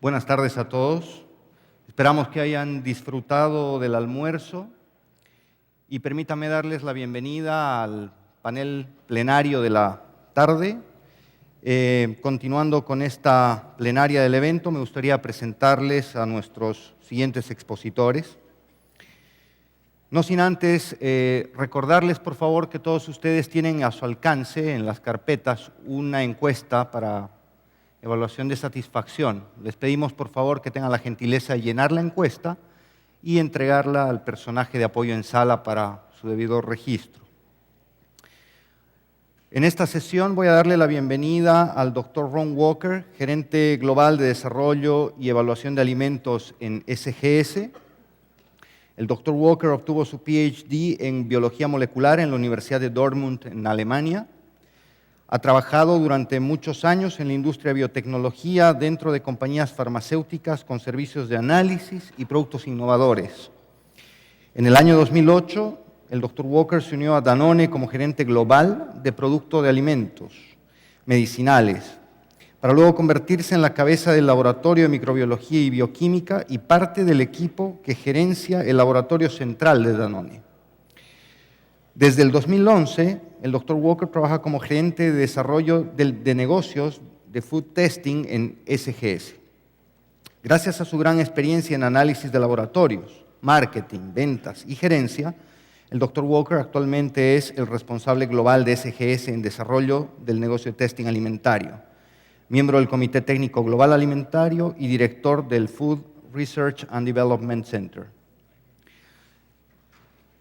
Buenas tardes a todos. Esperamos que hayan disfrutado del almuerzo y permítanme darles la bienvenida al panel plenario de la tarde. Continuando con esta plenaria del evento, me gustaría presentarles a nuestros siguientes expositores. No sin antes recordarles, por favor, que todos ustedes tienen a su alcance en las carpetas una encuesta para evaluación de satisfacción. Les pedimos, por favor, que tengan la gentileza de llenar la encuesta y entregarla al personaje de apoyo en sala para su debido registro. En esta sesión voy a darle la bienvenida al Dr. Ron Walker, gerente global de desarrollo y evaluación de alimentos en SGS. El Dr. Walker obtuvo su PhD en biología molecular en la Universidad de Dortmund, en Alemania. Ha trabajado durante muchos años en la industria de biotecnología dentro de compañías farmacéuticas con servicios de análisis y productos innovadores. En el año 2008, el Dr. Walker se unió a Danone como gerente global de producto de alimentos medicinales, para luego convertirse en la cabeza del laboratorio de microbiología y bioquímica y parte del equipo que gerencia el laboratorio central de Danone. Desde el 2011, el Dr. Walker trabaja como gerente de desarrollo de negocios de food testing en SGS. Gracias a su gran experiencia en análisis de laboratorios, marketing, ventas y gerencia, el Dr. Walker actualmente es el responsable global de SGS en desarrollo del negocio de testing alimentario, miembro del Comité Técnico Global Alimentario y director del Food Research and Development Center.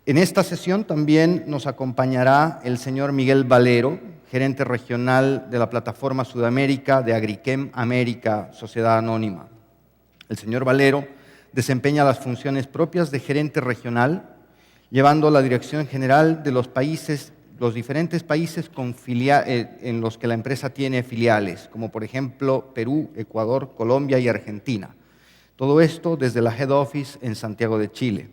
En esta sesión también nos acompañará el señor Miguel Valero, gerente regional de la plataforma Sudamérica de Agrichem América, Sociedad Anónima. El señor Valero desempeña las funciones propias de gerente regional, llevando la dirección general de los diferentes países en los que la empresa tiene filiales, como por ejemplo Perú, Ecuador, Colombia y Argentina. Todo esto desde la Head Office en Santiago de Chile.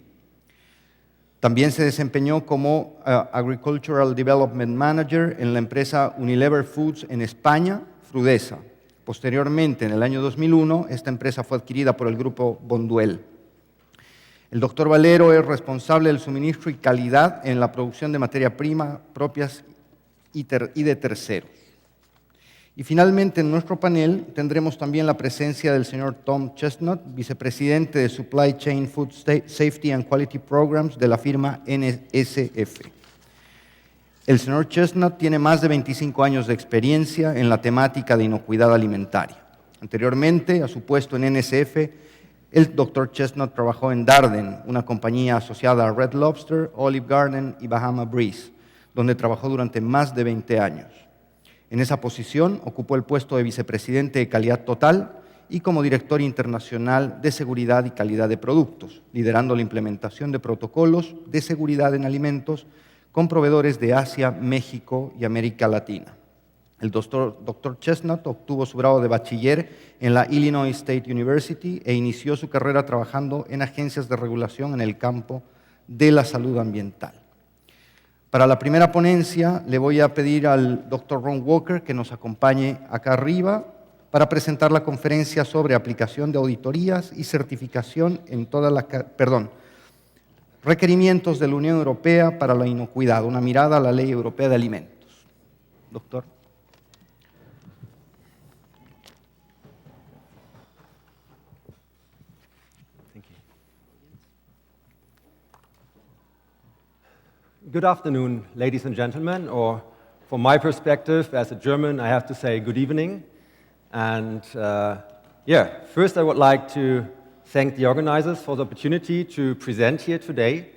También se desempeñó como Agricultural Development Manager en la empresa Unilever Foods en España, Frudesa. Posteriormente, en el año 2001, esta empresa fue adquirida por el grupo Bonduel. El doctor Valero es responsable del suministro y calidad en la producción de materia prima propias y de terceros. Y finalmente, en nuestro panel tendremos también la presencia del señor Tom Chestnut, vicepresidente de Supply Chain Food Safety and Quality Programs de la firma NSF. El señor Chestnut tiene más de 25 años de experiencia en la temática de inocuidad alimentaria. Anteriormente, a su puesto en NSF, el doctor Chestnut trabajó en Darden, una compañía asociada a Red Lobster, Olive Garden y Bahama Breeze, donde trabajó durante más de 20 años. En esa posición ocupó el puesto de vicepresidente de calidad total y como director internacional de seguridad y calidad de productos, liderando la implementación de protocolos de seguridad en alimentos con proveedores de Asia, México y América Latina. El doctor Chestnut obtuvo su grado de bachiller en la Illinois State University e inició su carrera trabajando en agencias de regulación en el campo de la salud ambiental. Para la primera ponencia le voy a pedir al Dr. Ron Walker que nos acompañe acá arriba para presentar la conferencia sobre aplicación de auditorías y certificación en requerimientos de la Unión Europea para la inocuidad, una mirada a la Ley Europea de Alimentos. Doctor. Good afternoon, ladies and gentlemen, or from my perspective, as a German, I have to say good evening. And first I would like to thank the organizers for the opportunity to present here today.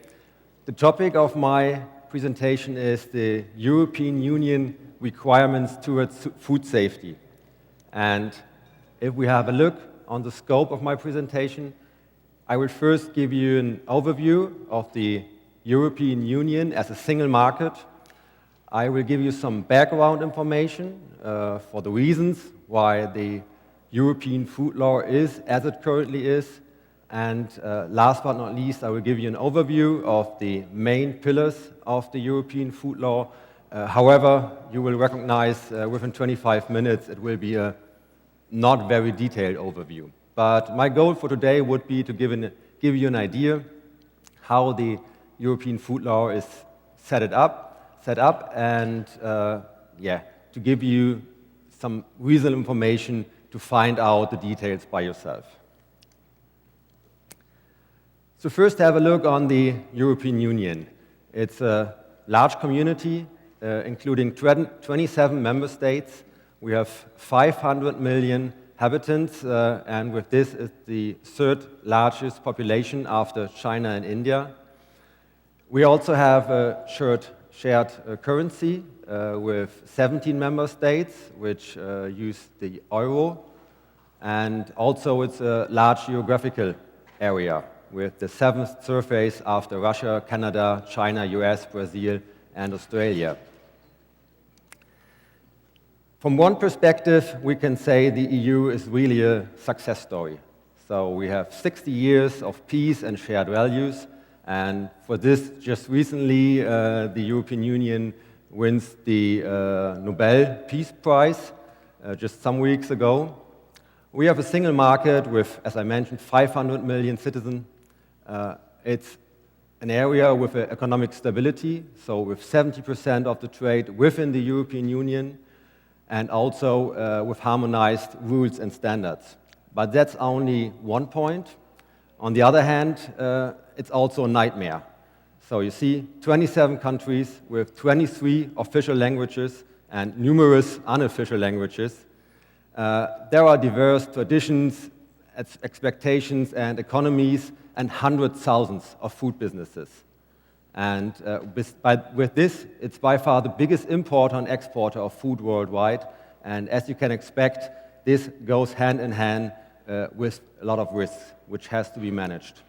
The topic of my presentation is the European Union requirements towards food safety. And if we have a look on the scope of my presentation, I will first give you an overview of the European Union as a single market. I will give you some background information for the reasons why the European food law is as it currently is. And last but not least, I will give you an overview of the main pillars of the European food law. However, you will recognize within 25 minutes it will be a not very detailed overview. but my goal for today would be to give you an idea how the European food law is set up, and to give you some reasonable information to find out the details by yourself. So first have a look on the European Union. It's a large community, including 27 member states. We have 500 million inhabitants, and with this it's the third largest population after China and India. We also have a shared currency with 17 member states which use the euro, and also it's a large geographical area with the seventh surface after Russia, Canada, China, US, Brazil, and Australia. From one perspective, we can say the EU is really a success story. So we have 60 years of peace and shared values, and for this, just recently, the European Union wins the Nobel Peace Prize just some weeks ago. We have a single market with, as I mentioned, 500 million citizens. It's an area with economic stability, so with 70% of the trade within the European Union, and also with harmonized rules and standards. But that's only one point. On the other hand, it's also a nightmare. So you see 27 countries with 23 official languages and numerous unofficial languages. There are diverse traditions, expectations, and economies, and hundreds of thousands of food businesses. And with this, it's by far the biggest importer and exporter of food worldwide. And as you can expect, this goes hand in hand with a lot of risks, which has to be managed.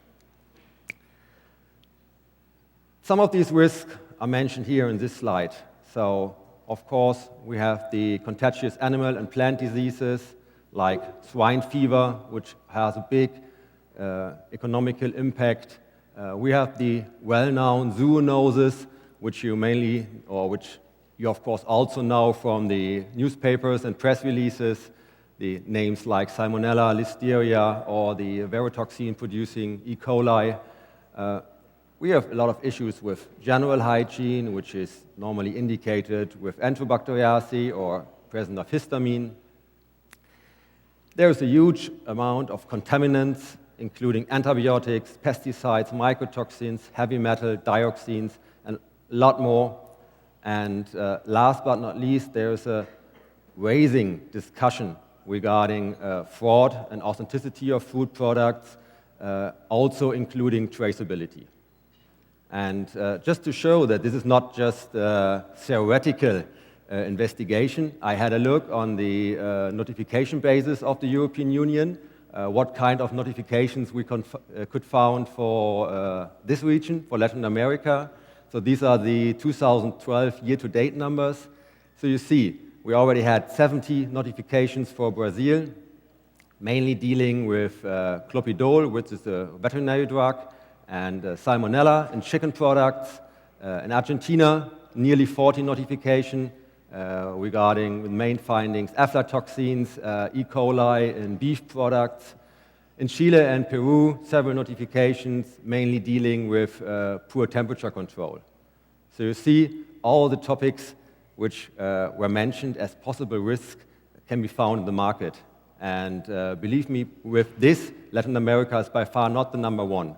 Some of these risks are mentioned here in this slide. So, of course, we have the contagious animal and plant diseases, like swine fever, which has a big economical impact. We have the well-known zoonoses, which you of course also know from the newspapers and press releases, the names like Salmonella, Listeria, or the verotoxin-producing E. coli. We have a lot of issues with general hygiene, which is normally indicated with Enterobacteriaceae or presence of histamine. There's a huge amount of contaminants, including antibiotics, pesticides, mycotoxins, heavy metal, dioxins, and a lot more. And last but not least, there's a raising discussion regarding fraud and authenticity of food products, also including traceability. And just to show that this is not just a theoretical investigation, I had a look on the notification basis of the European Union, what kind of notifications we could found for this region, for Latin America. So these are the 2012 year-to-date numbers. So you see, we already had 70 notifications for Brazil, mainly dealing with clopidogrel, which is a veterinary drug, and Salmonella in chicken products. In Argentina, nearly 40 notifications regarding the main findings, aflatoxins, E. coli in beef products. In Chile and Peru, several notifications, mainly dealing with poor temperature control. So you see, all the topics which were mentioned as possible risks can be found in the market. And believe me, with this, Latin America is by far not the number one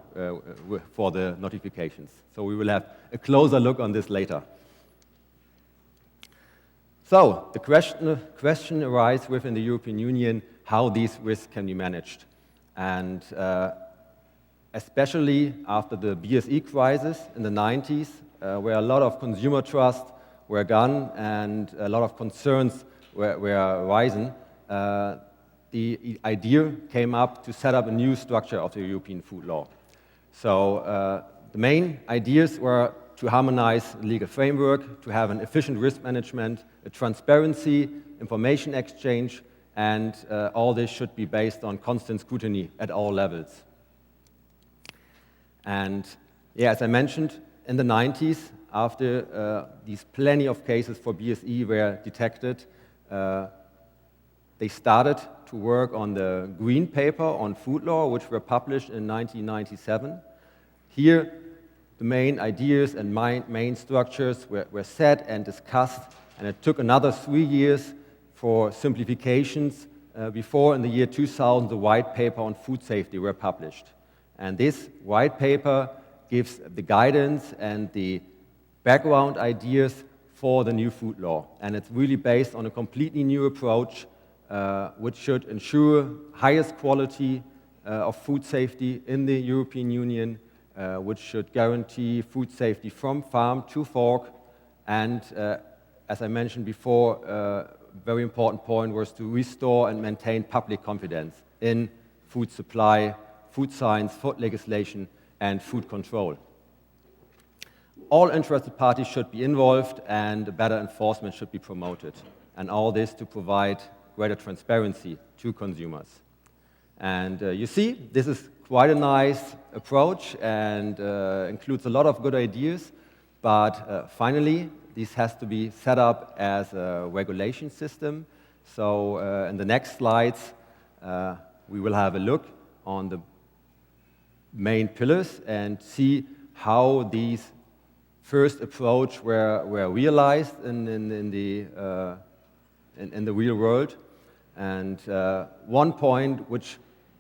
for the notifications. So we will have a closer look on this later. So the question arises within the European Union how these risks can be managed. And especially after the BSE crisis in the 90s, where a lot of consumer trust were gone and a lot of concerns were rising, the idea came up to set up a new structure of the European food law. So the main ideas were to harmonize the legal framework, to have an efficient risk management, a transparency, information exchange, and all this should be based on constant scrutiny at all levels. And yeah, as I mentioned, in the 90s, after these plenty of cases for BSE were detected, they started to work on the green paper on food law, which were published in 1997. Here, the main ideas and main structures were set and discussed, and it took another 3 years for simplifications before, in the year 2000, the white paper on food safety were published. And this white paper gives the guidance and the background ideas for the new food law. And it's really based on a completely new approach, which should ensure highest quality of food safety in the European Union, which should guarantee food safety from farm to fork, and as I mentioned before, a very important point was to restore and maintain public confidence in food supply, food science, food legislation, and food control. All interested parties should be involved, and better enforcement should be promoted, and all this to provide greater transparency to consumers. And you see, this is quite a nice approach and includes a lot of good ideas, but finally, this has to be set up as a regulation system. So in the next slides, we will have a look on the main pillars and see how these first approach were realized in the real world. And one point which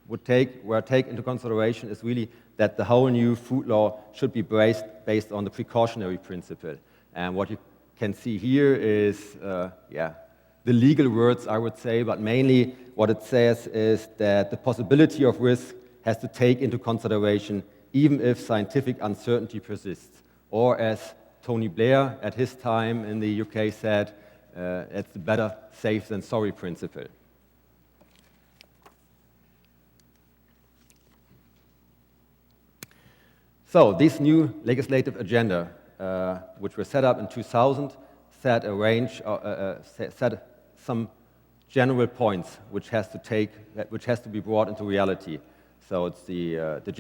were taken into consideration is really that the whole new food law should be based on the precautionary principle. And what you can see here is, the legal words, I would say, but mainly what it says is that the possibility of risk has to take into consideration even if scientific uncertainty persists. Or as Tony Blair at his time in the UK said, it's the better safe than sorry principle. So this new legislative agenda, which was set up in 2000, set some general points which has to be brought into reality. So it's the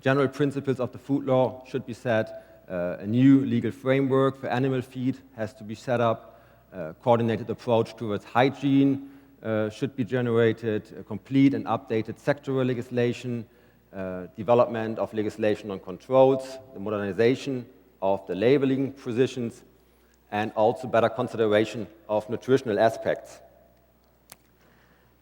general principles of the food law should be set. A new legal framework for animal feed has to be set up. A coordinated approach towards hygiene should be generated. A complete and updated sectoral legislation. Development of legislation on controls, the modernization of the labeling positions, and also better consideration of nutritional aspects.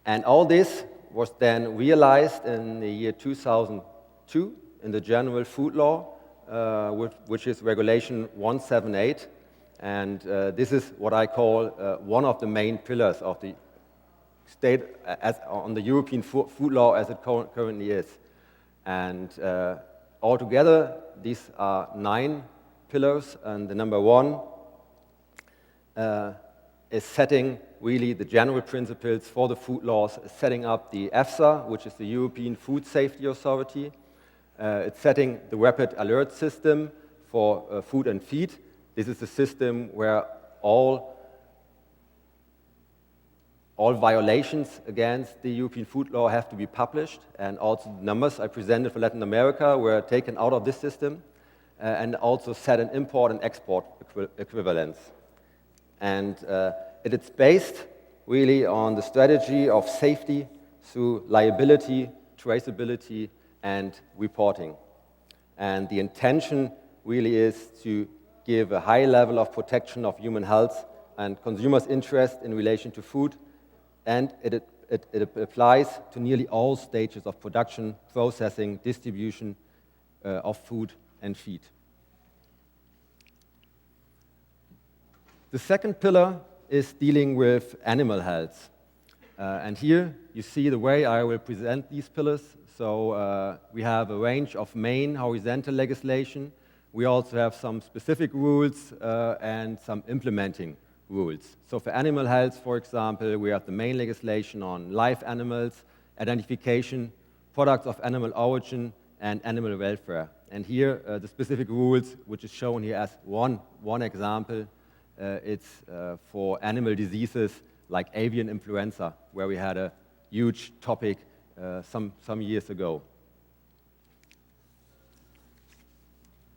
And all this was then realized in the year 2002 in the General Food Law, which is Regulation 178. And this is what I call one of the main pillars of the state on the European food law as it currently is. And altogether, these are 9 pillars, and the number 1 is setting really the general principles for the food laws, setting up the EFSA, which is the European Food Safety Authority. It's setting the rapid alert system for food and feed. This is a system where all violations against the European food law have to be published, and also the numbers I presented for Latin America were taken out of this system, and also set an import and export equivalence. And it is based really on the strategy of safety through liability, traceability, and reporting. And the intention really is to give a high level of protection of human health and consumers' interest in relation to food, and it applies to nearly all stages of production, processing, distribution of food and feed. The second pillar is dealing with animal health. And here you see the way I will present these pillars. So we have a range of main horizontal legislation. We also have some specific rules and some implementing rules. So for animal health, for example, we have the main legislation on live animals, identification, products of animal origin, and animal welfare. And here, the specific rules, which is shown here as one example, it's for animal diseases like avian influenza, where we had a huge topic some years ago.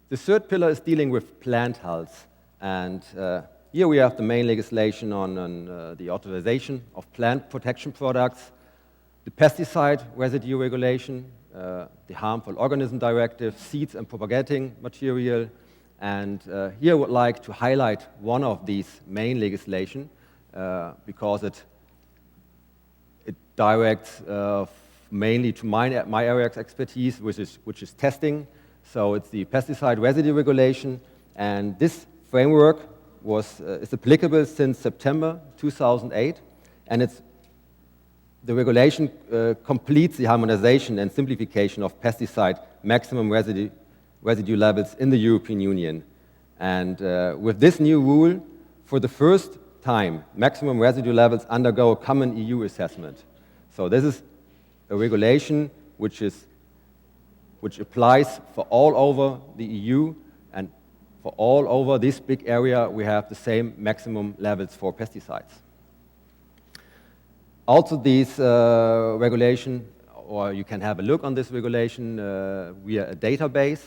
The third pillar is dealing with plant health. And here we have the main legislation on the authorization of plant protection products, the pesticide residue regulation, the harmful organism directive, seeds and propagating material. And here I would like to highlight one of these main legislation because it directs mainly to my area of expertise, which is testing. So it's the pesticide residue regulation, and this framework is applicable since September 2008, and the regulation completes the harmonization and simplification of pesticide maximum residue levels in the European Union. And with this new rule, for the first time, maximum residue levels undergo a common EU assessment. So this is a regulation which applies for all over the EU, and for all over this big area we have the same maximum levels for pesticides. Also this regulation, or you can have a look on this regulation via a database,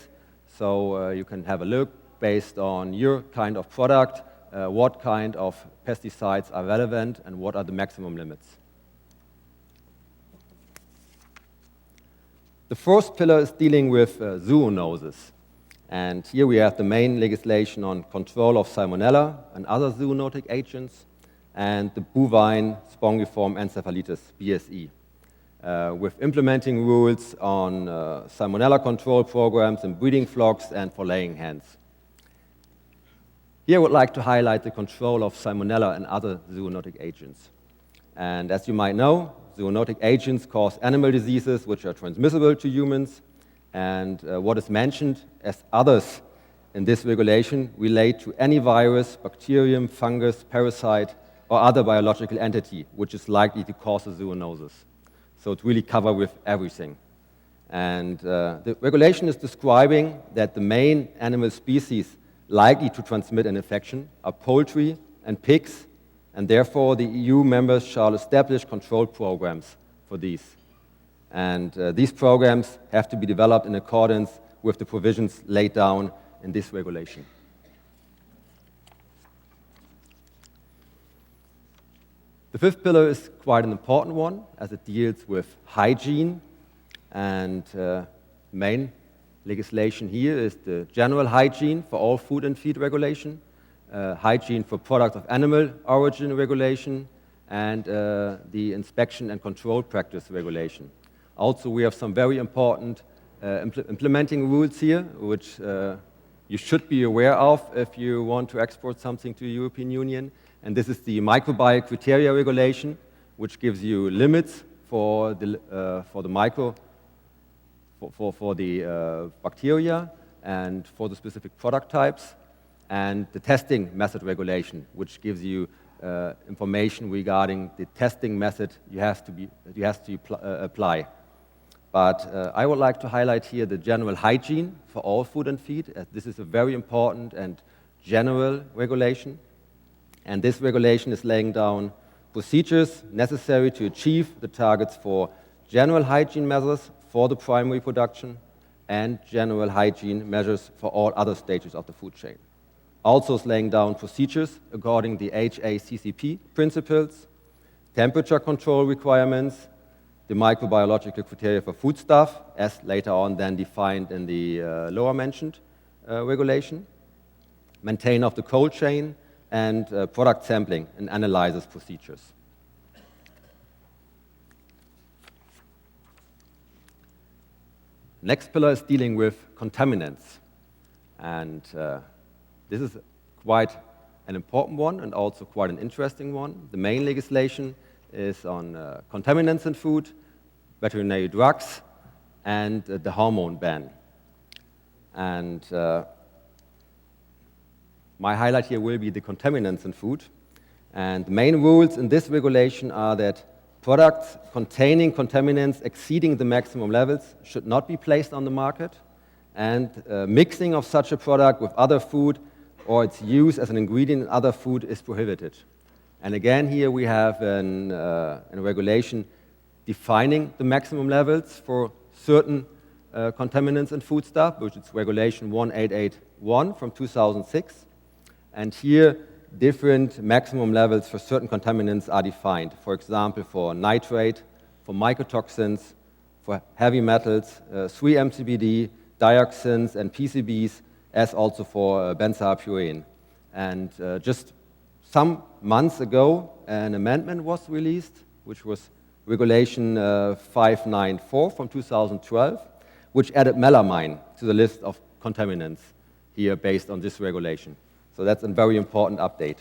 so you can have a look based on your kind of product, what kind of pesticides are relevant and what are the maximum limits. The first pillar is dealing with zoonoses. And here we have the main legislation on control of Salmonella and other zoonotic agents, and the bovine spongiform encephalitis, BSE, with implementing rules on Salmonella control programs in breeding flocks and for laying hens. Here I would like to highlight the control of Salmonella and other zoonotic agents. And as you might know, zoonotic agents cause animal diseases which are transmissible to humans, and what is mentioned as others in this regulation relate to any virus, bacterium, fungus, parasite, or other biological entity which is likely to cause a zoonosis. So it really covers with everything. And the regulation is describing that the main animal species likely to transmit an infection are poultry and pigs, and therefore the EU members shall establish control programs for these. And these programs have to be developed in accordance with the provisions laid down in this regulation. The fifth pillar is quite an important one, as it deals with hygiene, and main legislation here is the general hygiene for all food and feed regulation, hygiene for products of animal origin regulation, and the inspection and control practice regulation. Also, we have some very important implementing rules here, which you should be aware of if you want to export something to the European Union. And this is the microbial criteria regulation, which gives you limits for the bacteria and for the specific product types, and the testing method regulation, which gives you information regarding the testing method you have to apply. But I would like to highlight here the general hygiene for all food and feed, as this is a very important and general regulation. And this regulation is laying down procedures necessary to achieve the targets for general hygiene measures for the primary production and general hygiene measures for all other stages of the food chain. Also is laying down procedures according to the HACCP principles, temperature control requirements, the microbiological criteria for foodstuff, as later on then defined in the lower mentioned regulation, maintain of the cold chain, and product sampling and analysis procedures. Next pillar is dealing with contaminants. And this is quite an important one and also quite an interesting one. The main legislation is on contaminants in food, veterinary drugs, and the hormone ban. And my highlight here will be the contaminants in food. And the main rules in this regulation are that products containing contaminants exceeding the maximum levels should not be placed on the market, and mixing of such a product with other food or its use as an ingredient in other food is prohibited. And again, here we have a regulation defining the maximum levels for certain contaminants in foodstuff, which is Regulation 1881 from 2006. And here different maximum levels for certain contaminants are defined. For example, for nitrate, for mycotoxins, for heavy metals, 3-MCBD, dioxins, and PCBs, as also for benzalpurene. And just some months ago, an amendment was released, which was Regulation 594 from 2012, which added melamine to the list of contaminants here based on this regulation. So that's a very important update.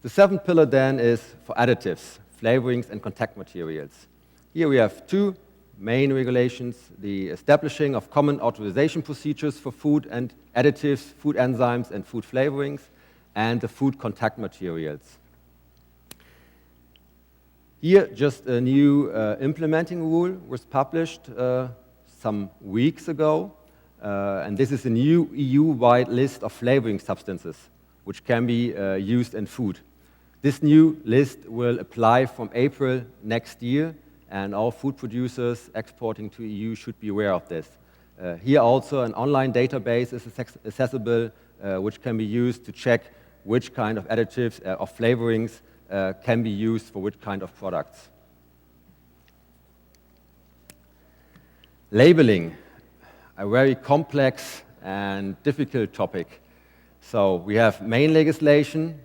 The seventh pillar then is for additives, flavorings, and contact materials. Here we have two main regulations: the establishing of common authorization procedures for food and additives, food enzymes, and food flavorings, and the food contact materials. Here, just a new implementing rule was published some weeks ago, and this is a new EU-wide list of flavoring substances which can be used in food. This new list will apply from April next year, and all food producers exporting to EU should be aware of this. Here also an online database is accessible, which can be used to check which kind of additives or flavorings can be used for which kind of products. Labeling, a very complex and difficult topic. So we have main legislation,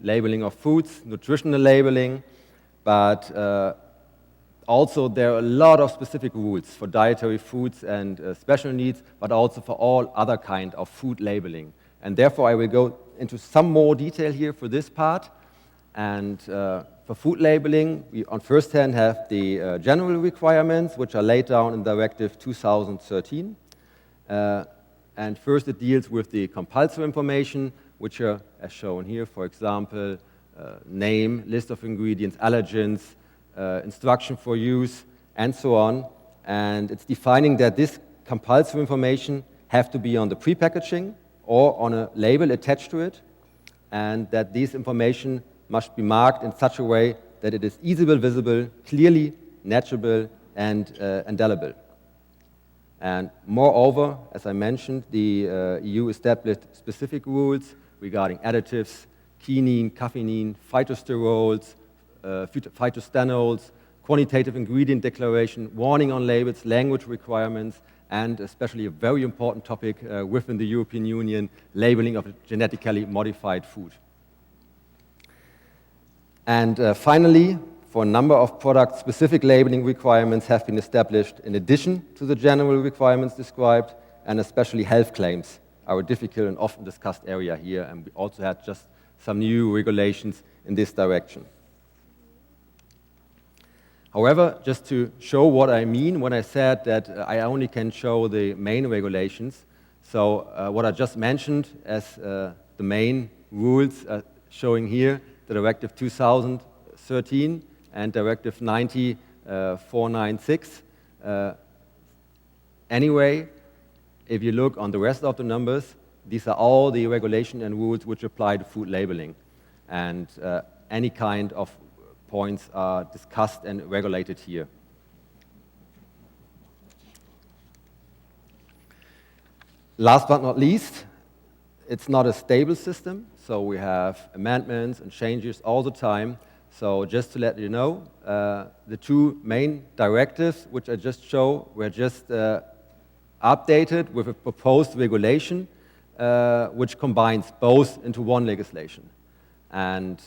labeling of foods, nutritional labeling, but also there are a lot of specific rules for dietary foods and special needs, but also for all other kind of food labeling. And therefore I will go into some more detail here for this part. And for food labeling, we on first hand have the general requirements, which are laid down in Directive 2013. And first it deals with the compulsory information, which are as shown here, for example, name, list of ingredients, allergens, instruction for use, and so on. And it's defining that this compulsory information have to be on the pre-packaging or on a label attached to it, and that this information must be marked in such a way that it is easily visible, clearly legible, and indelible. And moreover, as I mentioned, the EU established specific rules regarding additives, quinine, caffeine, phytosterols, phytostanols, quantitative ingredient declaration, warning on labels, language requirements, and especially a very important topic within the European Union, labeling of genetically modified food. And finally, for a number of products, specific labeling requirements have been established in addition to the general requirements described, and especially health claims are a difficult and often discussed area here, and we also had just some new regulations in this direction. However, just to show what I mean when I said that I only can show the main regulations, so what I just mentioned as the main rules showing here, the Directive 2013 and Directive 90/496. Anyway, if you look on the rest of the numbers, these are all the regulation and rules which apply to food labeling. And any kind of points are discussed and regulated here. Last but not least, it's not a stable system, so we have amendments and changes all the time. So just to let you know, the two main directives which I just show were just updated with a proposed regulation which combines both into one legislation. And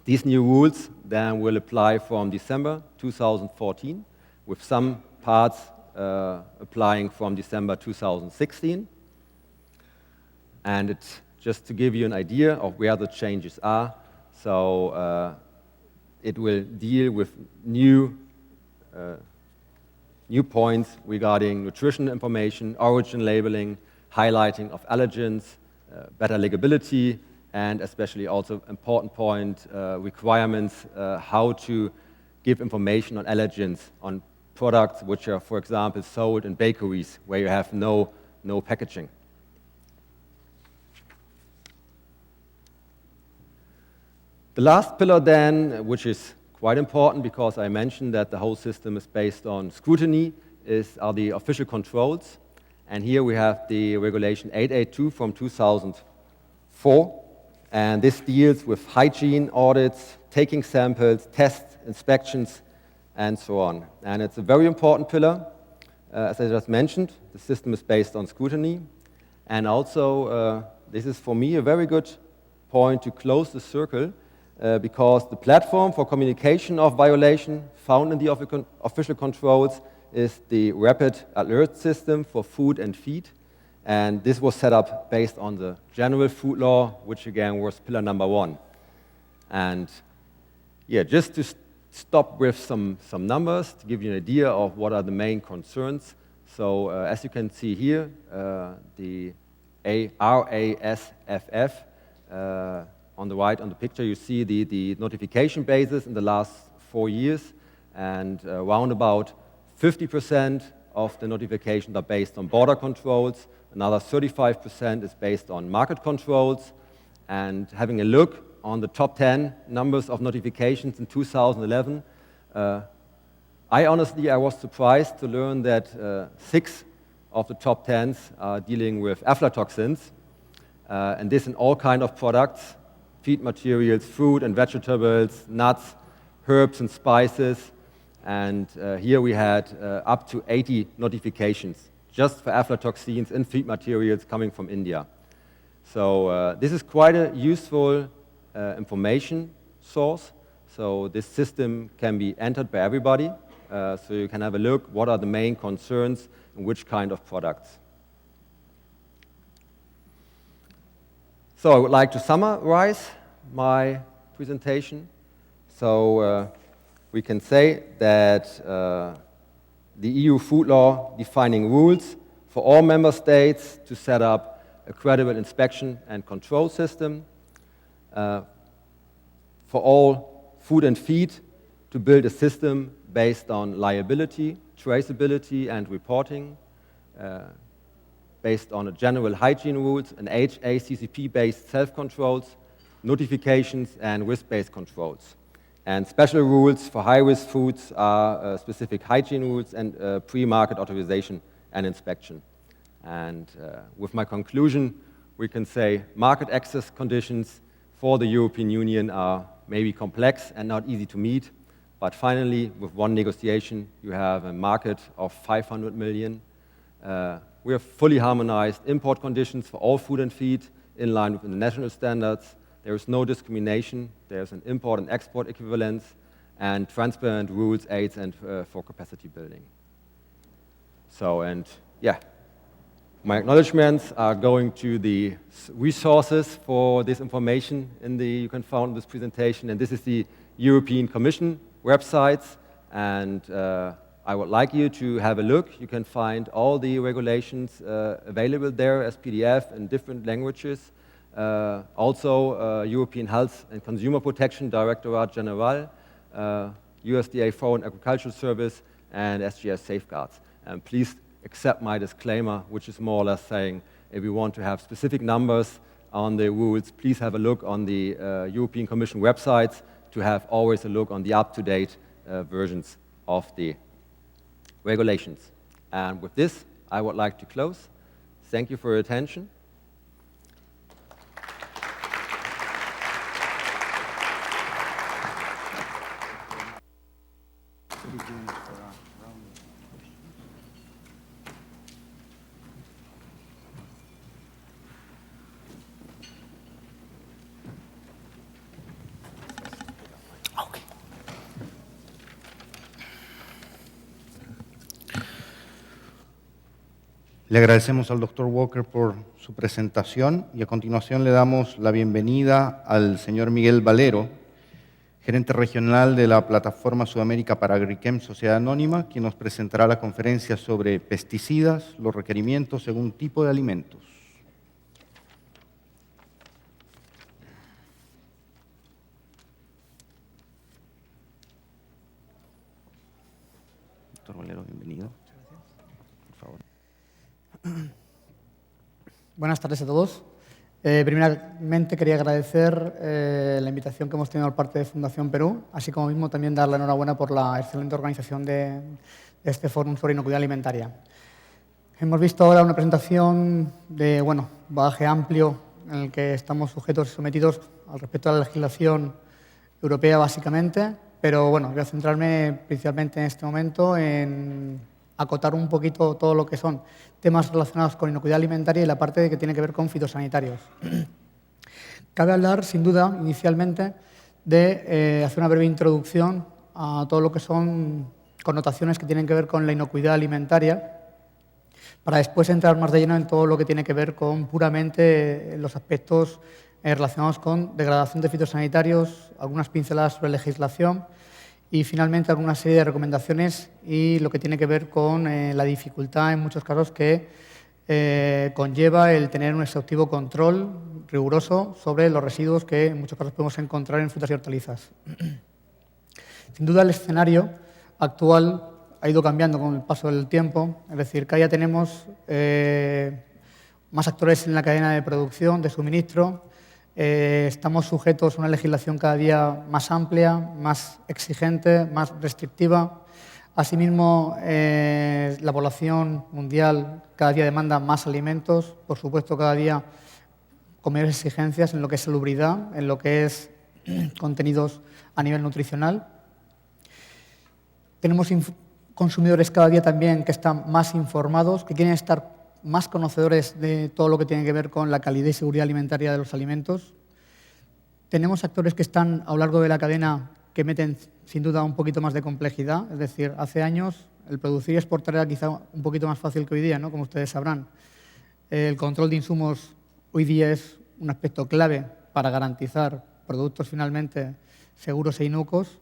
these new rules then will apply from December 2014, with some parts applying from December 2016. And it's just to give you an idea of where the changes are. So it will deal with new points regarding nutrition information, origin labeling, highlighting of allergens, better legibility, and especially also important point, requirements how to give information on allergens on products which are, for example, sold in bakeries where you have no packaging. The last pillar then, which is quite important because I mentioned that the whole system is based on scrutiny, are the official controls. And here we have the regulation 882 from 2004. And this deals with hygiene audits, taking samples, tests, inspections, and so on. And it's a very important pillar. As I just mentioned, the system is based on scrutiny. And also, this is for me a very good point to close the circle, because the platform for communication of violation found in the official controls is the Rapid Alert System for Food and Feed. And this was set up based on the General Food Law, which again was pillar number 1. And yeah, just to stop with some numbers to give you an idea of what are the main concerns. So as you can see here, the RASFF, on the right on the picture, you see the notification basis in the last 4 years, and around about 50% of the notifications are based on border controls. Another 35% is based on market controls. And having a look on the top 10 numbers of notifications in 2011, I was surprised to learn that 6 of the top 10s are dealing with aflatoxins, and this in all kinds of products, feed materials, fruit and vegetables, nuts, herbs and spices. And here we had up to 80 notifications just for aflatoxins in feed materials coming from India. So this is quite a useful information source. So this system can be entered by everybody. So you can have a look, what are the main concerns and which kind of products. So I would like to summarize my presentation. So we can say that the EU food law defining rules for all member states to set up a credible inspection and control system, for all food and feed to build a system based on liability, traceability, and reporting, based on a general hygiene rules and HACCP-based self-controls, notifications, and risk-based controls. And special rules for high-risk foods are specific hygiene rules and pre-market authorization and inspection. And with my conclusion, we can say market access conditions for the European Union are maybe complex and not easy to meet, but finally, with one negotiation, you have a market of 500 million. We have fully harmonized import conditions for all food and feed in line with international standards. There is no discrimination. There's an import and export equivalence, and transparent rules, aids, and for capacity building. So, and yeah, my acknowledgements are going to the resources for this information you can find in this presentation, and this is the European Commission websites, and I would like you to have a look. You can find all the regulations available there as PDF in different languages. Also, European Health and Consumer Protection Directorate General, USDA Foreign Agricultural Service, and SGS Safeguards. And please accept my disclaimer, which is more or less saying if you want to have specific numbers on the rules, please have a look on the European Commission websites to have always a look on the up-to-date versions of the regulations. And with this, I would like to close. Thank you for your attention. Le agradecemos al Dr. Walker por su presentación y a continuación le damos la bienvenida al señor Miguel Valero, gerente regional de la Plataforma Sudamérica para Agrichem Sociedad Anónima, quien nos presentará la conferencia sobre pesticidas, los requerimientos según tipo de alimentos. Dr. Valero, bienvenido. Por favor. Buenas tardes a todos. Primeramente quería agradecer la invitación que hemos tenido por parte de Fundación Perú, así como mismo también dar la enhorabuena por la excelente organización de este fórum sobre inocuidad alimentaria. Hemos visto ahora una presentación de bagaje amplio en el que estamos sujetos y sometidos al respecto a la legislación europea básicamente, pero voy a centrarme principalmente en este momento en acotar un poquito todo lo que son temas relacionados con inocuidad alimentaria y la parte que tiene que ver con fitosanitarios. Cabe hablar, sin duda, inicialmente, de hacer una breve introducción a todo lo que son connotaciones que tienen que ver con la inocuidad alimentaria, para después entrar más de lleno en todo lo que tiene que ver con puramente los aspectos relacionados con degradación de fitosanitarios, algunas pinceladas sobre legislación y, finalmente, alguna serie de recomendaciones y lo que tiene que ver con la dificultad, en muchos casos, que conlleva el tener un exhaustivo control riguroso sobre los residuos que, en muchos casos, podemos encontrar en frutas y hortalizas. Sin duda, el escenario actual ha ido cambiando con el paso del tiempo, es decir, cada día tenemos más actores en la cadena de producción, de suministro, estamos sujetos a una legislación cada día más amplia, más exigente, más restrictiva. Asimismo, la población mundial cada día demanda más alimentos, por supuesto, cada día con mayores exigencias en lo que es salubridad, en lo que es contenidos a nivel nutricional. Tenemos consumidores cada día también que están más informados, que quieren estar más conocedores de todo lo que tiene que ver con la calidad y seguridad alimentaria de los alimentos. Tenemos actores que están a lo largo de la cadena que meten, sin duda, un poquito más de complejidad. Es decir, hace años el producir y exportar era quizá un poquito más fácil que hoy día, ¿no? Como ustedes sabrán. El control de insumos hoy día es un aspecto clave para garantizar productos finalmente seguros e inocuos.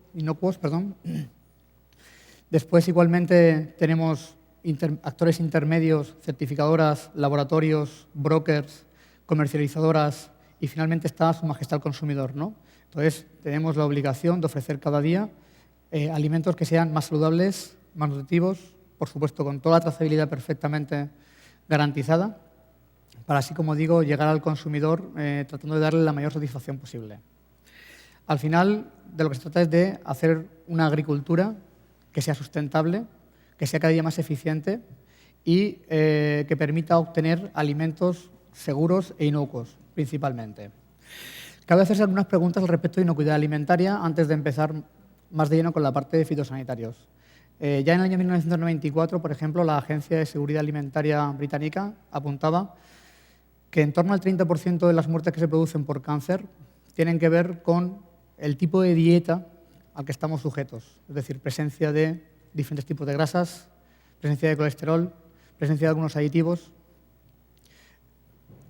Después, igualmente, tenemos actores intermedios, certificadoras, laboratorios, brokers, comercializadoras y, finalmente, está Su Majestad el Consumidor, ¿no? Entonces, tenemos la obligación de ofrecer cada día alimentos que sean más saludables, más nutritivos, por supuesto, con toda la trazabilidad perfectamente garantizada, para, así como digo, llegar al consumidor tratando de darle la mayor satisfacción posible. Al final, de lo que se trata es de hacer una agricultura que sea sustentable, que sea cada día más eficiente y que permita obtener alimentos seguros e inocuos, principalmente. Cabe hacerse algunas preguntas al respecto de inocuidad alimentaria antes de empezar más de lleno con la parte de fitosanitarios. Ya en el año 1994, por ejemplo, la Agencia de Seguridad Alimentaria británica apuntaba que en torno al 30% de las muertes que se producen por cáncer tienen que ver con el tipo de dieta al que estamos sujetos, es decir, presencia de diferentes tipos de grasas, presencia de colesterol, presencia de algunos aditivos.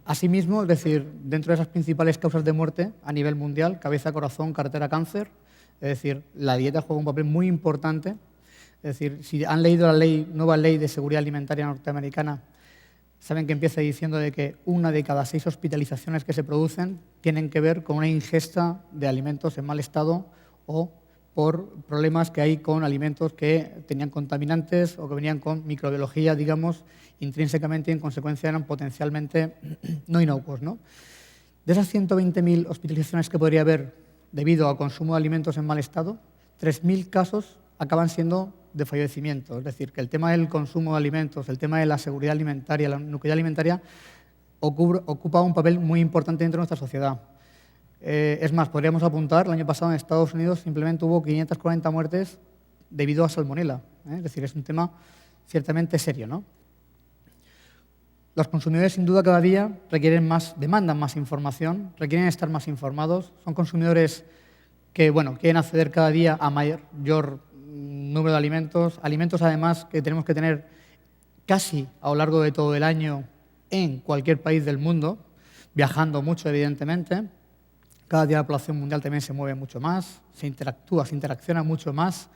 Asimismo, es decir, dentro de esas principales causas de muerte a nivel mundial, cabeza, corazón, cartera, cáncer, es decir, la dieta juega un papel muy importante. Es decir, si han leído la nueva ley de seguridad alimentaria norteamericana, saben que empieza diciendo de que 1 de cada 6 hospitalizaciones que se producen tienen que ver con una ingesta de alimentos en mal estado o por problemas que hay con alimentos que tenían contaminantes o que venían con microbiología, digamos, intrínsecamente y en consecuencia eran potencialmente no inocuos, ¿no? De esas 120.000 hospitalizaciones que podría haber debido al consumo de alimentos en mal estado, 3.000 casos acaban siendo de fallecimiento. Es decir, que el tema del consumo de alimentos, el tema de la seguridad alimentaria, la inocuidad alimentaria, ocupa un papel muy importante dentro de nuestra sociedad. Es más, podríamos apuntar, el año pasado en Estados Unidos simplemente hubo 540 muertes debido a salmonela. Es decir, es un tema ciertamente serio, ¿no? Los consumidores, sin duda, cada día demandan más información, requieren estar más informados. Son consumidores que, quieren acceder cada día a mayor número de alimentos, además que tenemos que tener casi a lo largo de todo el año en cualquier país del mundo, viajando mucho, evidentemente. Cada día la población mundial también se mueve mucho más, se interacciona mucho más.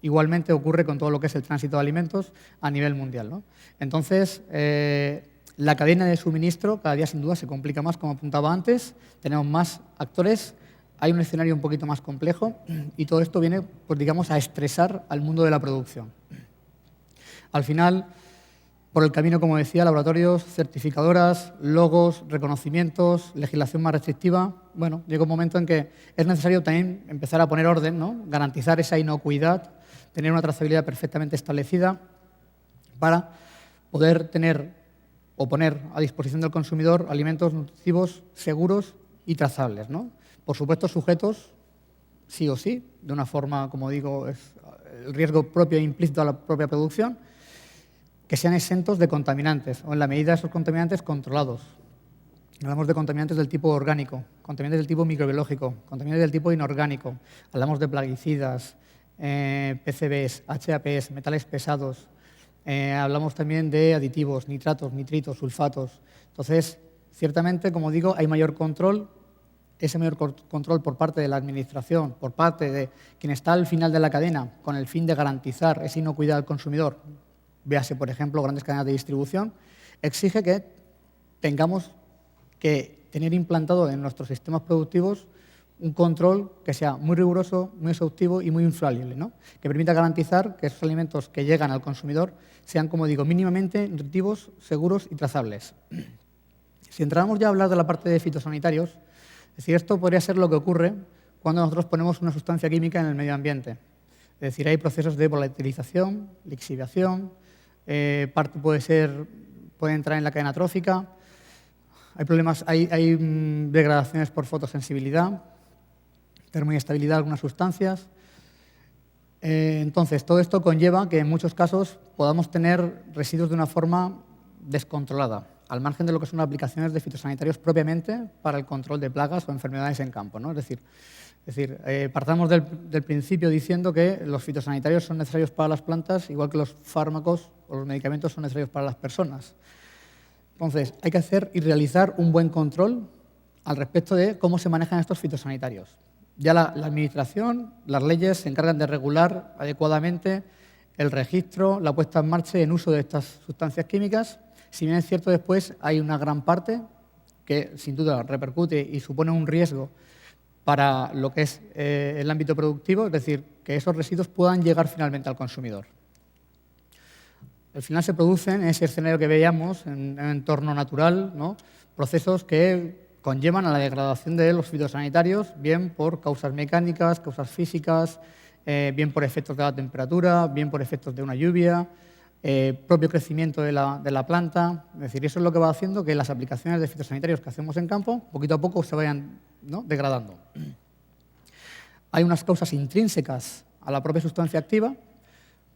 Igualmente ocurre con todo lo que es el tránsito de alimentos a nivel mundial, ¿no? Entonces, la cadena de suministro cada día sin duda se complica más, como apuntaba antes. Tenemos más actores, hay un escenario un poquito más complejo y todo esto viene, pues, digamos, a estresar al mundo de la producción. Al final, por el camino, como decía, laboratorios, certificadoras, logos, reconocimientos, legislación más restrictiva. Llega un momento en que es necesario también empezar a poner orden, ¿no? Garantizar esa inocuidad, tener una trazabilidad perfectamente establecida para poder tener o poner a disposición del consumidor alimentos nutritivos seguros y trazables, ¿no? Por supuesto, sujetos, sí o sí, de una forma, como digo, es el riesgo propio e implícito a la propia producción, que sean exentos de contaminantes o en la medida de esos contaminantes controlados. Hablamos de contaminantes del tipo orgánico, contaminantes del tipo microbiológico, contaminantes del tipo inorgánico. Hablamos de plaguicidas, PCBs, HAPs, metales pesados. Hablamos también de aditivos, nitratos, nitritos, sulfatos. Entonces, ciertamente, como digo, hay mayor control. Ese mayor control por parte de la Administración, por parte de quien está al final de la cadena, con el fin de garantizar esa inocuidad al consumidor, véase, por ejemplo, grandes cadenas de distribución, exige que tengamos que tener implantado en nuestros sistemas productivos un control que sea muy riguroso, muy exhaustivo y muy infalible, ¿no? Que permita garantizar que esos alimentos que llegan al consumidor sean, como digo, mínimamente nutritivos, seguros y trazables. Si entramos ya a hablar de la parte de fitosanitarios, es decir, esto podría ser lo que ocurre cuando nosotros ponemos una sustancia química en el medio ambiente. Es decir, hay procesos de volatilización, lixiviación, parte puede entrar en la cadena trófica, hay problemas, hay degradaciones por fotosensibilidad, termoinestabilidad de algunas sustancias. Entonces, todo esto conlleva que en muchos casos podamos tener residuos de una forma descontrolada, al margen de lo que son aplicaciones de fitosanitarios propiamente para el control de plagas o enfermedades en campo, ¿no? Es decir, partamos del principio diciendo que los fitosanitarios son necesarios para las plantas, igual que los fármacos o los medicamentos son necesarios para las personas. Entonces, hay que hacer y realizar un buen control al respecto de cómo se manejan estos fitosanitarios. Ya la Administración, las leyes se encargan de regular adecuadamente el registro, la puesta en marcha y en uso de estas sustancias químicas. Si bien es cierto, después hay una gran parte que sin duda repercute y supone un riesgo para lo que es el ámbito productivo, es decir, que esos residuos puedan llegar finalmente al consumidor. Al final se producen en ese escenario que veíamos, en un entorno natural, ¿no? Procesos que conllevan a la degradación de los fitosanitarios, bien por causas mecánicas, causas físicas, bien por efectos de la temperatura, bien por efectos de una lluvia, propio crecimiento de la planta. Es decir, eso es lo que va haciendo que las aplicaciones de fitosanitarios que hacemos en campo, poquito a poco se vayan, ¿no?, degradando. Hay unas causas intrínsecas a la propia sustancia activa.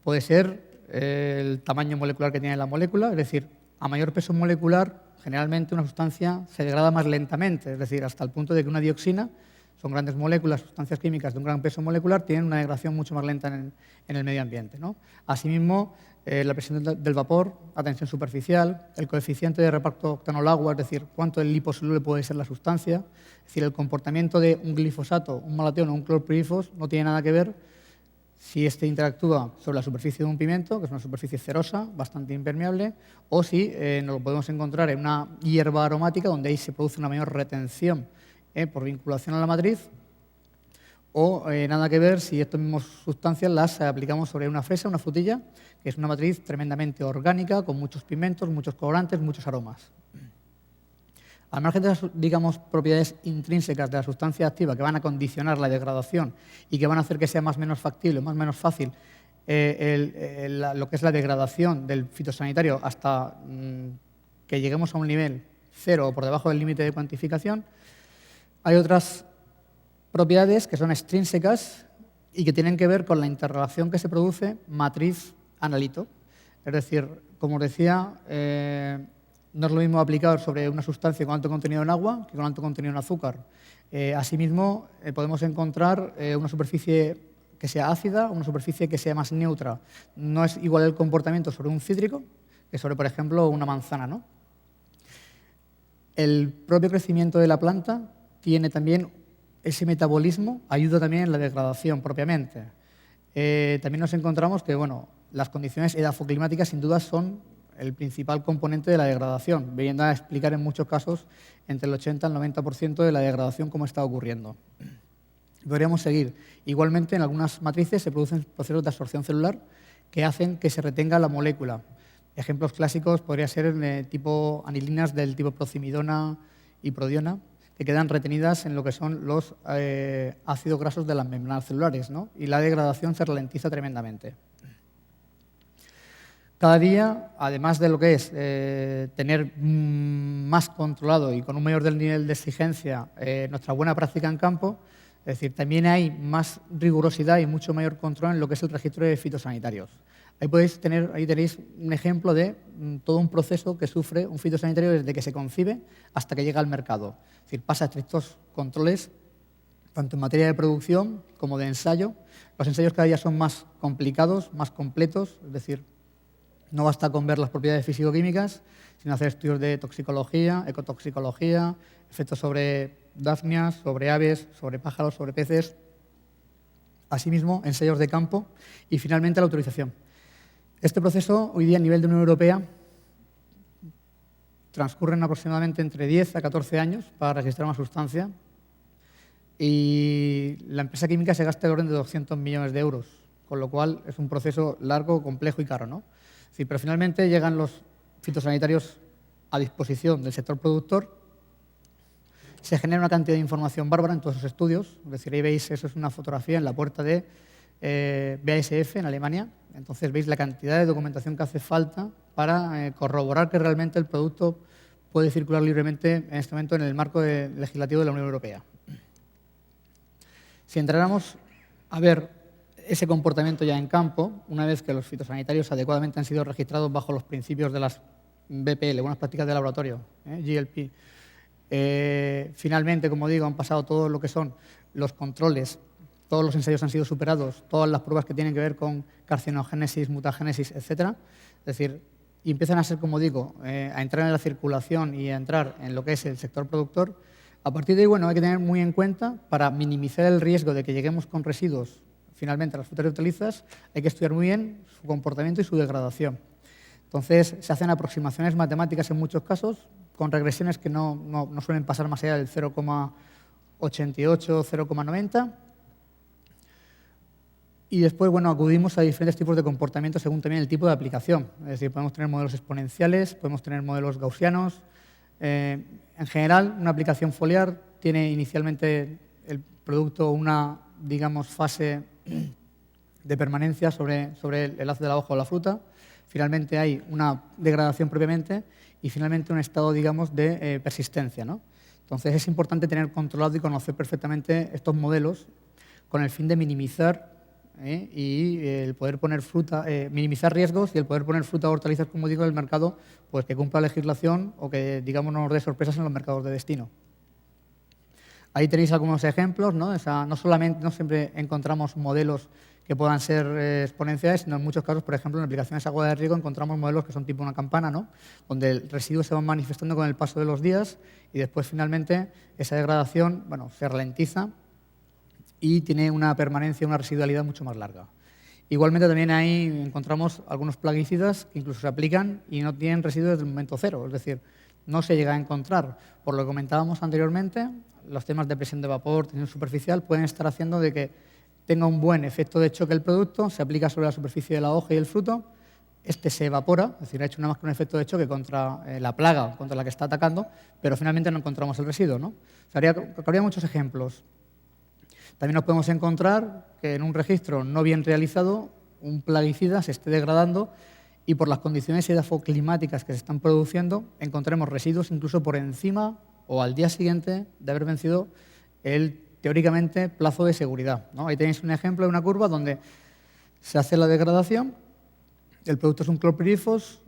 Puede ser el tamaño molecular que tiene la molécula, es decir, a mayor peso molecular, generalmente una sustancia se degrada más lentamente, es decir, hasta el punto de que una dioxina, son grandes moléculas, sustancias químicas de un gran peso molecular, tienen una degradación mucho más lenta en el medio ambiente, ¿no? Asimismo, la presión del vapor, la tensión superficial, el coeficiente de reparto octanol-agua, es decir, cuánto de liposoluble puede ser la sustancia, es decir, el comportamiento de un glifosato, un malatión o un clorpirifos no tiene nada que ver si este interactúa sobre la superficie de un pimiento, que es una superficie cerosa, bastante impermeable, o si nos lo podemos encontrar en una hierba aromática donde ahí se produce una mayor retención por vinculación a la matriz, o nada que ver si estas mismas sustancias las aplicamos sobre una fresa, una frutilla, que es una matriz tremendamente orgánica, con muchos pigmentos, muchos colorantes, muchos aromas. Al margen de las, digamos, propiedades intrínsecas de la sustancia activa que van a condicionar la degradación y que van a hacer que sea más o menos factible, más o menos fácil lo que es la degradación del fitosanitario hasta que lleguemos a un nivel cero o por debajo del límite de cuantificación, hay otras propiedades que son extrínsecas y que tienen que ver con la interrelación que se produce matriz-analito. Es decir, como os decía, no es lo mismo aplicar sobre una sustancia con alto contenido en agua que con alto contenido en azúcar. Asimismo, podemos encontrar una superficie que sea ácida o una superficie que sea más neutra. No es igual el comportamiento sobre un cítrico que sobre, por ejemplo, una manzana, ¿no? El propio crecimiento de la planta tiene también ese metabolismo, ayuda también en la degradación propiamente. También nos encontramos que, bueno, las condiciones edafoclimáticas sin duda son el principal componente de la degradación, viniendo a explicar en muchos casos entre el 80 y el 90% de la degradación como está ocurriendo. Podríamos seguir. Igualmente, en algunas matrices se producen procesos de absorción celular que hacen que se retenga la molécula. Ejemplos clásicos podrían ser tipo anilinas del tipo procimidona y prodiona, que quedan retenidas en lo que son los ácidos grasos de las membranas celulares, ¿no? Y la degradación se ralentiza tremendamente. Cada día, además de lo que es tener más controlado y con un mayor nivel de exigencia nuestra buena práctica en campo, es decir, también hay más rigurosidad y mucho mayor control en lo que es el registro de fitosanitarios. Ahí tenéis un ejemplo de todo un proceso que sufre un fitosanitario desde que se concibe hasta que llega al mercado. Es decir, pasa estrictos controles tanto en materia de producción como de ensayo. Los ensayos cada día son más complicados, más completos, es decir, no basta con ver las propiedades físico-químicas, sino hacer estudios de toxicología, ecotoxicología, efectos sobre dafnias, sobre aves, sobre pájaros, sobre peces. Asimismo, ensayos de campo y, finalmente, la autorización. Este proceso, hoy día, a nivel de Unión Europea, transcurren aproximadamente entre 10 a 14 años para registrar una sustancia y la empresa química se gasta el orden de 200 millones de euros, con lo cual es un proceso largo, complejo y caro, ¿no? Sí, pero finalmente llegan los fitosanitarios a disposición del sector productor, se genera una cantidad de información bárbara en todos esos estudios, es decir, ahí veis, eso es una fotografía en la puerta de BASF en Alemania, entonces veis la cantidad de documentación que hace falta para corroborar que realmente el producto puede circular libremente en este momento en el marco legislativo de la Unión Europea. Si entráramos a ver ese comportamiento ya en campo, una vez que los fitosanitarios adecuadamente han sido registrados bajo los principios de las BPL, buenas prácticas de laboratorio, GLP, finalmente, como digo, han pasado todo lo que son los controles, todos los ensayos han sido superados, todas las pruebas que tienen que ver con carcinogénesis, mutagénesis, etc. Es decir, y empiezan a ser, como digo, a entrar en la circulación y a entrar en lo que es el sector productor. A partir de ahí, bueno, hay que tener muy en cuenta, para minimizar el riesgo de que lleguemos con residuos finalmente a las frutas y hortalizas, hay que estudiar muy bien su comportamiento y su degradación. Entonces, se hacen aproximaciones matemáticas en muchos casos, con regresiones que no suelen pasar más allá del 0,88, 0,90. Y después, bueno, acudimos a diferentes tipos de comportamientos según también el tipo de aplicación. Es decir, podemos tener modelos exponenciales, podemos tener modelos gaussianos. En general, una aplicación foliar tiene inicialmente el producto una, digamos, fase de permanencia sobre el haz de la hoja o la fruta. Finalmente hay una degradación previamente y finalmente un estado, digamos, de persistencia, ¿no? Entonces es importante tener controlado y conocer perfectamente estos modelos con el fin de minimizar y el poder poner fruta, minimizar riesgos y el poder poner fruta o hortalizas, como digo, en el mercado, pues que cumpla la legislación o que, digamos, no nos dé sorpresas en los mercados de destino. Ahí tenéis algunos ejemplos, ¿no? O sea, no siempre encontramos modelos que puedan ser exponenciales, sino en muchos casos, por ejemplo, en aplicaciones de agua de riego encontramos modelos que son tipo una campana, ¿no? Donde el residuo se va manifestando con el paso de los días y después, finalmente, esa degradación, bueno, se ralentiza y tiene una permanencia, una residualidad mucho más larga. Igualmente, también ahí encontramos algunos plaguicidas que incluso se aplican y no tienen residuos desde el momento cero, es decir, no se llega a encontrar. Por lo que comentábamos anteriormente, los temas de presión de vapor, tensión superficial, pueden estar haciendo de que tenga un buen efecto de choque el producto, se aplica sobre la superficie de la hoja y el fruto, este se evapora, es decir, ha hecho nada más que un efecto de choque contra la plaga, contra la que está atacando, pero finalmente no encontramos el residuo, ¿no? O sea, habría muchos ejemplos. También nos podemos encontrar que en un registro no bien realizado, un plaguicida se esté degradando y por las condiciones edafoclimáticas que se están produciendo, encontremos residuos incluso por encima o al día siguiente de haber vencido el, teóricamente, plazo de seguridad, ¿no? Ahí tenéis un ejemplo de una curva donde se hace la degradación, el producto es un clorpirifos,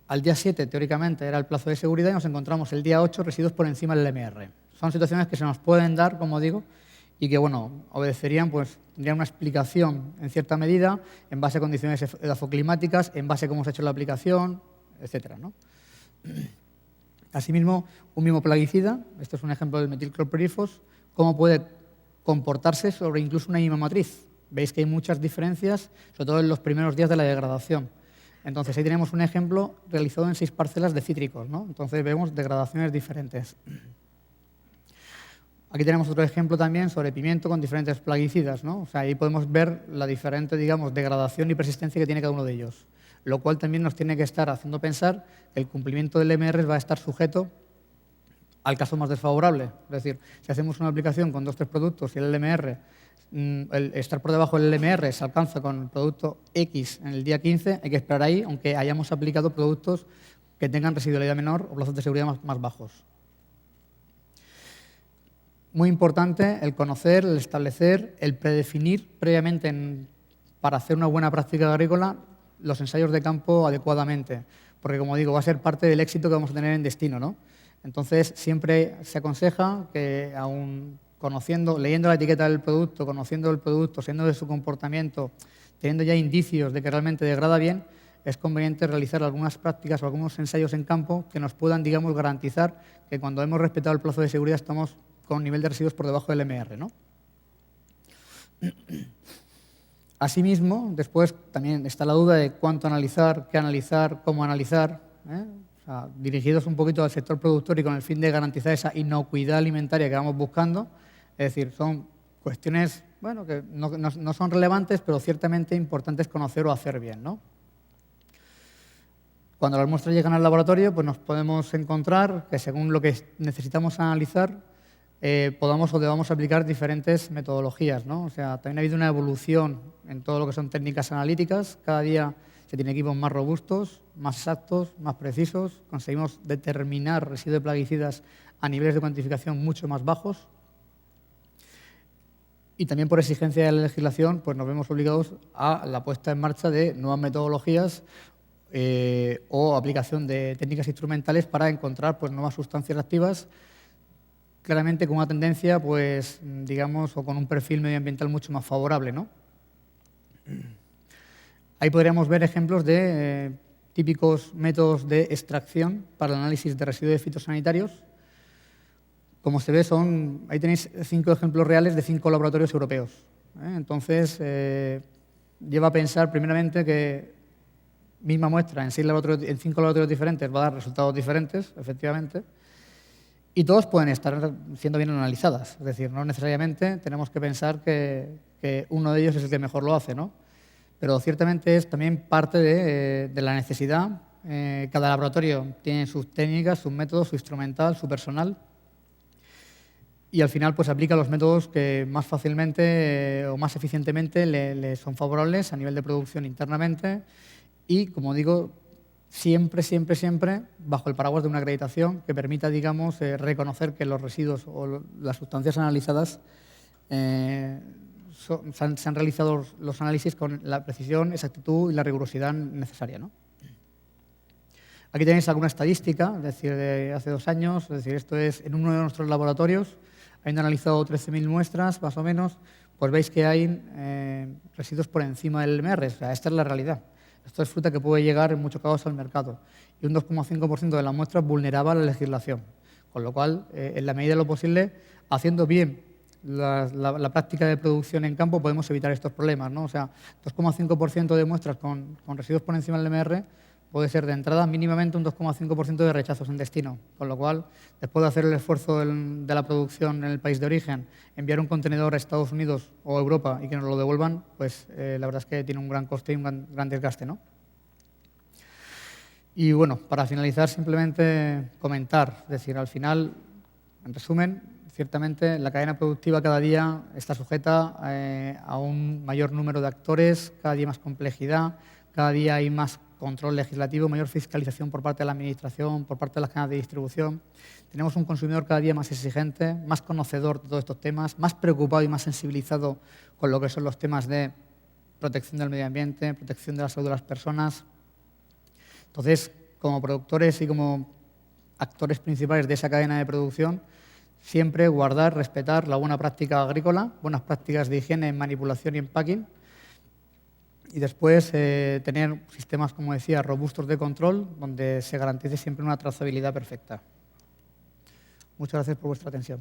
al día 7, teóricamente, era el plazo de seguridad y nos encontramos el día 8 residuos por encima del LMR. Son situaciones que se nos pueden dar, como digo, y que, bueno, obedecerían, pues, tendrían una explicación en cierta medida en base a condiciones edafoclimáticas, en base a cómo se ha hecho la aplicación, etcétera, ¿no? Asimismo, un mismo plaguicida, esto es un ejemplo del metilclorpirifos, cómo puede comportarse sobre incluso una misma matriz. Veis que hay muchas diferencias, sobre todo en los primeros días de la degradación. Entonces, ahí tenemos un ejemplo realizado en 6 parcelas de cítricos, ¿no? Entonces, vemos degradaciones diferentes. Aquí tenemos otro ejemplo también sobre pimiento con diferentes plaguicidas, ¿no? O sea, ahí podemos ver la diferente, digamos, degradación y persistencia que tiene cada uno de ellos, lo cual también nos tiene que estar haciendo pensar que el cumplimiento del MR va a estar sujeto al caso más desfavorable. Es decir, si hacemos una aplicación con 2 o 3 productos y el LMR el estar por debajo del LMR se alcanza con el producto X en el día 15, hay que esperar ahí, aunque hayamos aplicado productos que tengan residualidad menor o plazos de seguridad más bajos. Muy importante el conocer, el establecer, el predefinir previamente para hacer una buena práctica agrícola los ensayos de campo adecuadamente, porque, como digo, va a ser parte del éxito que vamos a tener en destino, ¿no? Entonces, siempre se aconseja que, aún leyendo la etiqueta del producto, conociendo el producto, siendo de su comportamiento, teniendo ya indicios de que realmente degrada bien, es conveniente realizar algunas prácticas o algunos ensayos en campo que nos puedan, digamos, garantizar que cuando hemos respetado el plazo de seguridad estamos con un nivel de residuos por debajo del MR, ¿no? Asimismo, después también está la duda de cuánto analizar, qué analizar, cómo analizar, ¿eh? O sea, dirigidos un poquito al sector productor y con el fin de garantizar esa inocuidad alimentaria que vamos buscando. Es decir, son cuestiones, bueno, que no son relevantes, pero ciertamente importantes conocer o hacer bien, ¿no? Cuando las muestras llegan al laboratorio, pues nos podemos encontrar que según lo que necesitamos analizar, podamos o debamos aplicar diferentes metodologías, ¿no? O sea, también ha habido una evolución en todo lo que son técnicas analíticas. Cada día se tienen equipos más robustos, más exactos, más precisos. Conseguimos determinar residuos de plaguicidas a niveles de cuantificación mucho más bajos. Y también por exigencia de la legislación, pues nos vemos obligados a la puesta en marcha de nuevas metodologías o aplicación de técnicas instrumentales para encontrar, pues, nuevas sustancias activas, claramente con una tendencia, pues, digamos, o con un perfil medioambiental mucho más favorable, ¿no? Ahí podríamos ver ejemplos de típicos métodos de extracción para el análisis de residuos fitosanitarios. Como se ve, ahí tenéis 5 ejemplos reales de 5 laboratorios europeos, ¿eh? Entonces, lleva a pensar primeramente que misma muestra en 5 laboratorios diferentes va a dar resultados diferentes, efectivamente, y todos pueden estar siendo bien analizadas. Es decir, no necesariamente tenemos que pensar que uno de ellos es el que mejor lo hace, ¿no? Pero ciertamente es también parte de la necesidad. Cada laboratorio tiene sus técnicas, sus métodos, su instrumental, su personal, y al final, pues, aplica los métodos que más fácilmente o más eficientemente le son favorables a nivel de producción internamente y, como digo, siempre bajo el paraguas de una acreditación que permita, digamos, reconocer que los residuos o las sustancias analizadas se han realizado los análisis con la precisión, exactitud y la rigurosidad necesaria, ¿no? Aquí tenéis alguna estadística, es decir, de hace 2 años, es decir, esto es en uno de nuestros laboratorios, habiendo analizado 13.000 muestras, más o menos, pues veis que hay residuos por encima del MR. O sea, esta es la realidad. Esto es fruta que puede llegar en muchos casos al mercado. Y un 2,5% de las muestras vulneraba la legislación. Con lo cual, en la medida de lo posible, haciendo bien la práctica de producción en campo, podemos evitar estos problemas, ¿no? O sea, 2,5% de muestras con residuos por encima del MR puede ser de entrada mínimamente un 2,5% de rechazos en destino. Con lo cual, después de hacer el esfuerzo de la producción en el país de origen, enviar un contenedor a Estados Unidos o Europa y que nos lo devuelvan, pues la verdad es que tiene un gran coste y un gran desgaste, ¿no? Y bueno, para finalizar, simplemente comentar. Es decir, al final, en resumen, ciertamente la cadena productiva cada día está sujeta a un mayor número de actores, cada día más complejidad, cada día hay más control legislativo, mayor fiscalización por parte de la Administración, por parte de las cadenas de distribución. Tenemos un consumidor cada día más exigente, más conocedor de todos estos temas, más preocupado y más sensibilizado con lo que son los temas de protección del medio ambiente, protección de la salud de las personas. Entonces, como productores y como actores principales de esa cadena de producción, siempre guardar, respetar la buena práctica agrícola, buenas prácticas de higiene en manipulación y empaquing, y después tener sistemas, como decía, robustos de control, donde se garantice siempre una trazabilidad perfecta. Muchas gracias por vuestra atención.